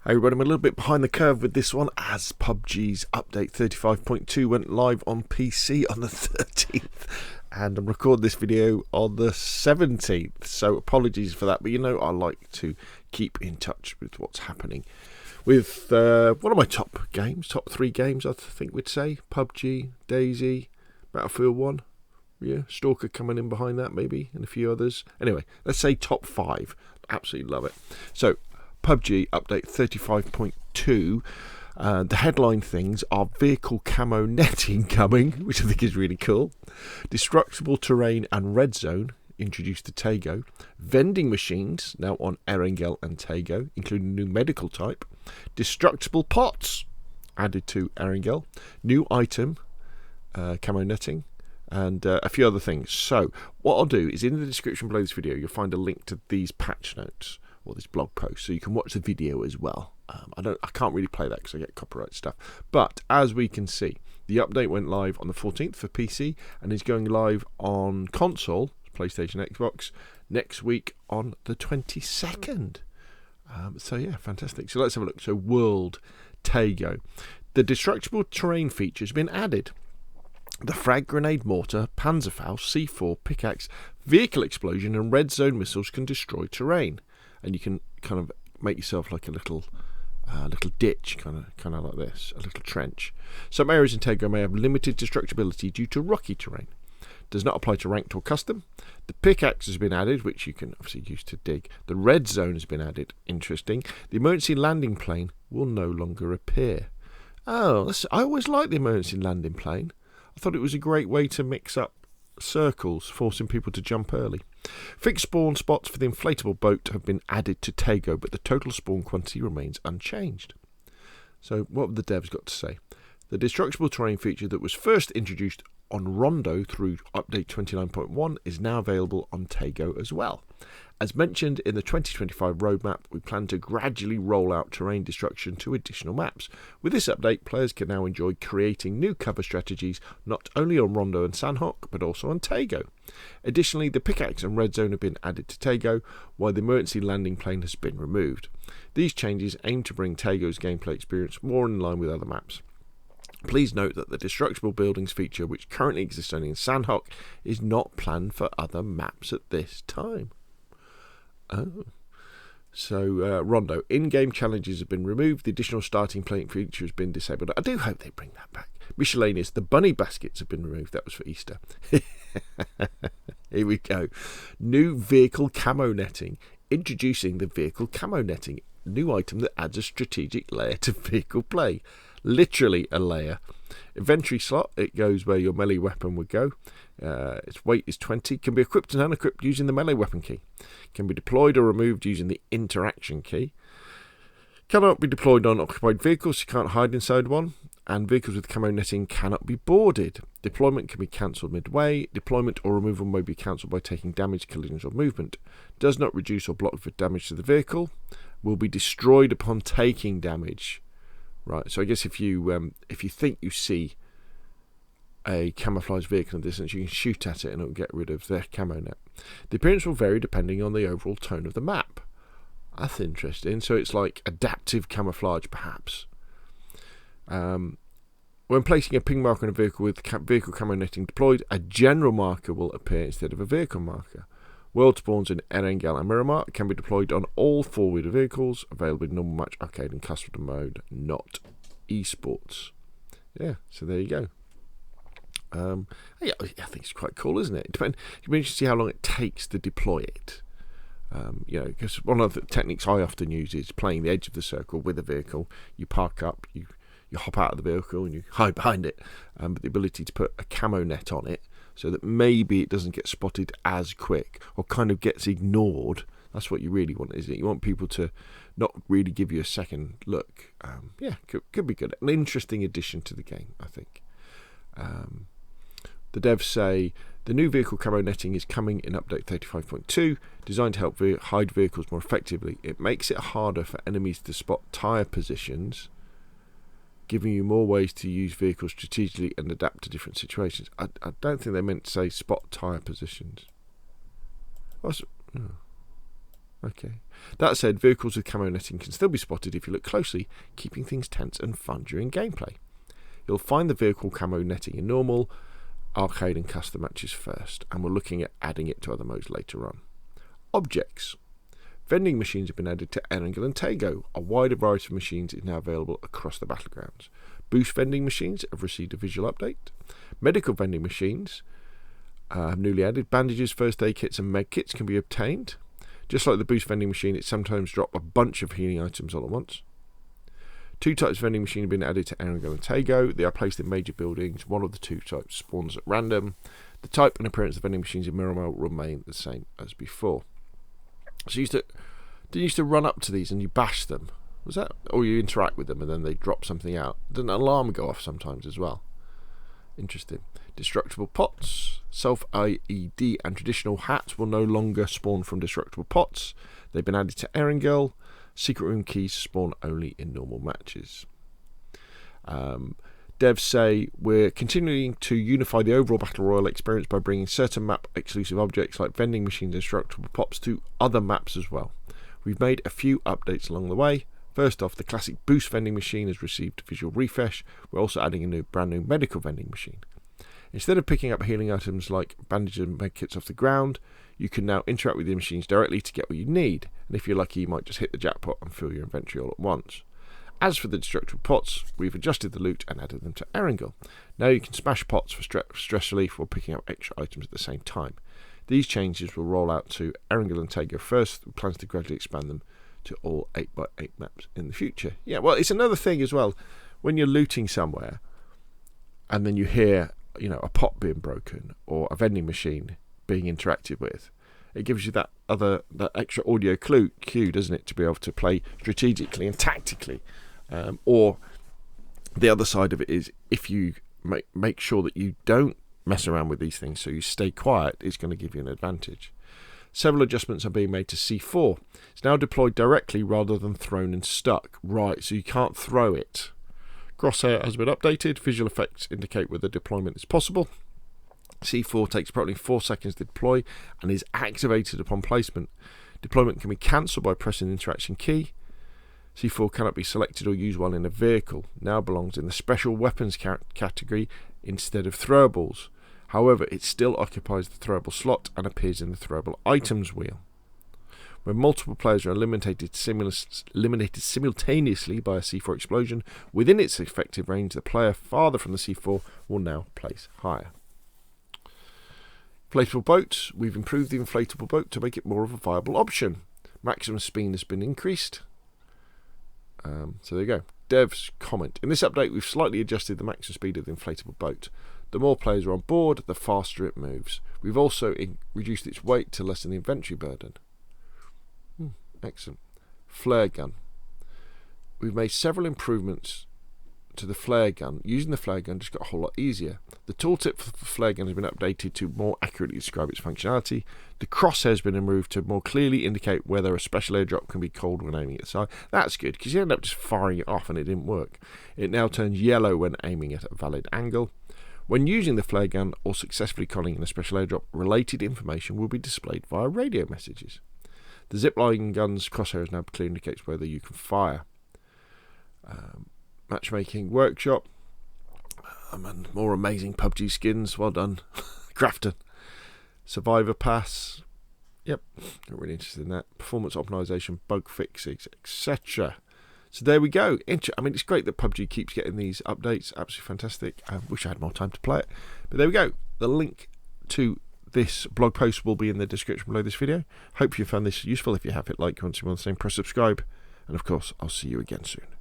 Hey everybody, I'm a little bit behind the curve with this one as PUBG's update 35.2 went live on PC on the 13th and I'm recording this video on the 17th, so apologies for that, but you know I like to keep in touch with what's happening with one of my top three games I think we'd say: PUBG, DayZ, Battlefield 1, yeah, Stalker coming in behind that maybe, and a few others. Anyway, let's say top 5. Absolutely love it. So PUBG update 35.2. The headline things are vehicle camo netting coming, which I think is really cool. Destructible terrain and red zone introduced to Tago. Vending machines now on Erangel and Tago, including new medical type. Destructible pots added to Erangel. New item, camo netting. And a few other things. So what I'll do is in the description below this video you'll find a link to these patch notes or this blog post, so you can watch the video as well. I can't really play that because I get copyright stuff. But as we can see, the update went live on the 14th for PC and is going live on console, PlayStation, Xbox, next week on the 22nd. So yeah, fantastic. So let's have a look. So World Tago. The destructible terrain feature has been added. The frag grenade mortar, Panzerfaust, C4, pickaxe, vehicle explosion and red zone missiles can destroy terrain. And you can kind of make yourself like a little ditch, kind of like this, a little trench. Some areas in Tago may have limited destructibility due to rocky terrain. Does not apply to ranked or custom. The pickaxe has been added, which you can obviously use to dig. The red zone has been added. Interesting. The emergency landing plane will no longer appear. Oh, I always liked the emergency landing plane. I thought it was a great way to mix up circles, forcing people to jump early. Fixed spawn spots for the inflatable boat have been added to Tago, but the total spawn quantity remains unchanged. So what have the devs got to say? The destructible terrain feature that was first introduced on Rondo through update 29.1 is now available on Tago as well. As mentioned in the 2025 roadmap, we plan to gradually roll out terrain destruction to additional maps. With this update, players can now enjoy creating new cover strategies not only on Rondo and Sanhok, but also on Tago. Additionally, the pickaxe and red zone have been added to Tago, while the emergency landing plane has been removed. These changes aim to bring Tago's gameplay experience more in line with other maps. Please note that the destructible buildings feature, which currently exists only in Sanhok, is not planned for other maps at this time. Oh. So, Rondo. In-game challenges have been removed. The additional starting plate feature has been disabled. I do hope they bring that back. Miscellaneous. The bunny baskets have been removed. That was for Easter. Here we go. New vehicle camo netting. Introducing the vehicle camo netting. New item that adds a strategic layer to vehicle play. Literally a layer. Inventory slot, it goes where your melee weapon would go. Its weight is 20. Can be equipped and unequipped using the melee weapon key. Can be deployed or removed using the interaction key. Cannot be deployed on occupied vehicles, you can't hide inside one. And vehicles with camo netting cannot be boarded. Deployment can be cancelled midway. Deployment or removal may be cancelled by taking damage, collisions or movement. Does not reduce or block for damage to the vehicle. Will be destroyed upon taking damage. Right, so I guess if you think you see a camouflaged vehicle in the distance, you can shoot at it and it'll get rid of their camo net. The appearance will vary depending on the overall tone of the map. That's interesting. So it's like adaptive camouflage, perhaps. When placing a ping marker on a vehicle with vehicle camo netting deployed, a general marker will appear instead of a vehicle marker. World spawns in Erangel and Miramar can be deployed on all four-wheeler vehicles, available in normal match, arcade and custom mode, not esports. Yeah, so there you go. Yeah, I think it's quite cool, isn't it? It'll be interesting to see how long it takes to deploy it. Because one of the techniques I often use is playing the edge of the circle with a vehicle. You park up, you hop out of the vehicle and you hide behind it. But the ability to put a camo net on it, so that maybe it doesn't get spotted as quick or kind of gets ignored. That's what you really want, isn't it? You want people to not really give you a second look. Could be good. An interesting addition to the game, I think. The devs say the new vehicle camo netting is coming in update 35.2, designed to help hide vehicles more effectively. It makes it harder for enemies to spot tyre positions, giving you more ways to use vehicles strategically and adapt to different situations. I don't think they meant to say spot tyre positions. Okay. That said, vehicles with camo netting can still be spotted if you look closely, keeping things tense and fun during gameplay. You'll find the vehicle camo netting in normal, arcade and custom matches first, and we're looking at adding it to other modes later on. Objects. Vending machines have been added to Erangel and Tego. A wider variety of machines is now available across the battlegrounds. Boost vending machines have received a visual update. Medical vending machines have newly added. Bandages, first aid kits and med kits can be obtained. Just like the boost vending machine, it sometimes drops a bunch of healing items all at once. 2 types of vending machine have been added to Erangel and Tego. They are placed in major buildings. One of the 2 types spawns at random. The type and appearance of vending machines in Miramar remain the same as before. So you used to run up to these and you bash them. Was that? Or you interact with them and then they drop something out. Didn't an alarm go off sometimes as well? Interesting. Destructible pots. Self-IED and traditional hats will no longer spawn from destructible pots. They've been added to Erangel. Secret room keys spawn only in normal matches. Devs say we're continuing to unify the overall Battle Royale experience by bringing certain map exclusive objects like vending machines and destructible pops to other maps as well. We've made a few updates along the way. First off, the classic boost vending machine has received a visual refresh. We're also adding a brand new medical vending machine. Instead of picking up healing items like bandages and medkits off the ground, you can now interact with the machines directly to get what you need, and if you're lucky you might just hit the jackpot and fill your inventory all at once. As for the destructible pots, we've adjusted the loot and added them to Erangel. Now you can smash pots for stress relief while picking up extra items at the same time. These changes will roll out to Erangel and Tego first, with plans to gradually expand them to all 8x8 maps in the future. Yeah, well, it's another thing as well, when you're looting somewhere and then you hear, a pot being broken or a vending machine being interacted with, it gives you that extra audio cue, doesn't it, to be able to play strategically and tactically. Or the other side of it is, if you make sure that you don't mess around with these things, so you stay quiet, it's going to give you an advantage. Several adjustments are being made to C4. It's now deployed directly rather than thrown and stuck. Right, so you can't throw it. Crosshair has been updated. Visual effects indicate whether deployment is possible. C4 takes approximately 4 seconds to deploy and is activated upon placement. Deployment can be cancelled by pressing the interaction key. C4 cannot be selected or used while in a vehicle. Now belongs in the special weapons category instead of throwables. However, it still occupies the throwable slot and appears in the throwable items wheel. When multiple players are eliminated simultaneously by a C4 explosion within its effective range, the player farther from the C4 will now place higher. Inflatable boat. We've improved the inflatable boat to make it more of a viable option. Maximum speed has been increased. So there you go. Devs comment. In this update, we've slightly adjusted the maximum speed of the inflatable boat. The more players are on board, the faster it moves. We've also reduced its weight to lessen the inventory burden. Excellent. Flare gun. We've made several improvements to the flare gun. Using the flare gun just got a whole lot easier. The tooltip for the flare gun has been updated to more accurately describe its functionality. The crosshair has been removed to more clearly indicate whether a special airdrop can be called when aiming at the side. That's good, because you end up just firing it off and it didn't work. It now turns yellow when aiming at a valid angle. When using the flare gun or successfully calling in a special airdrop, related information will be displayed via radio messages. The zipline gun's crosshairs now clearly indicates whether you can fire. Matchmaking workshop. And more amazing PUBG skins. Well done, Crafton. Survivor pass. Yep, not really interested in that. Performance optimization, bug fixes, etc. So there we go. I mean, it's great that PUBG keeps getting these updates. Absolutely fantastic. I wish I had more time to play it. But there we go. The link to this blog post will be in the description below this video. Hope you found this useful. If you have, hit like, comment, see more on the same, press subscribe. And of course, I'll see you again soon.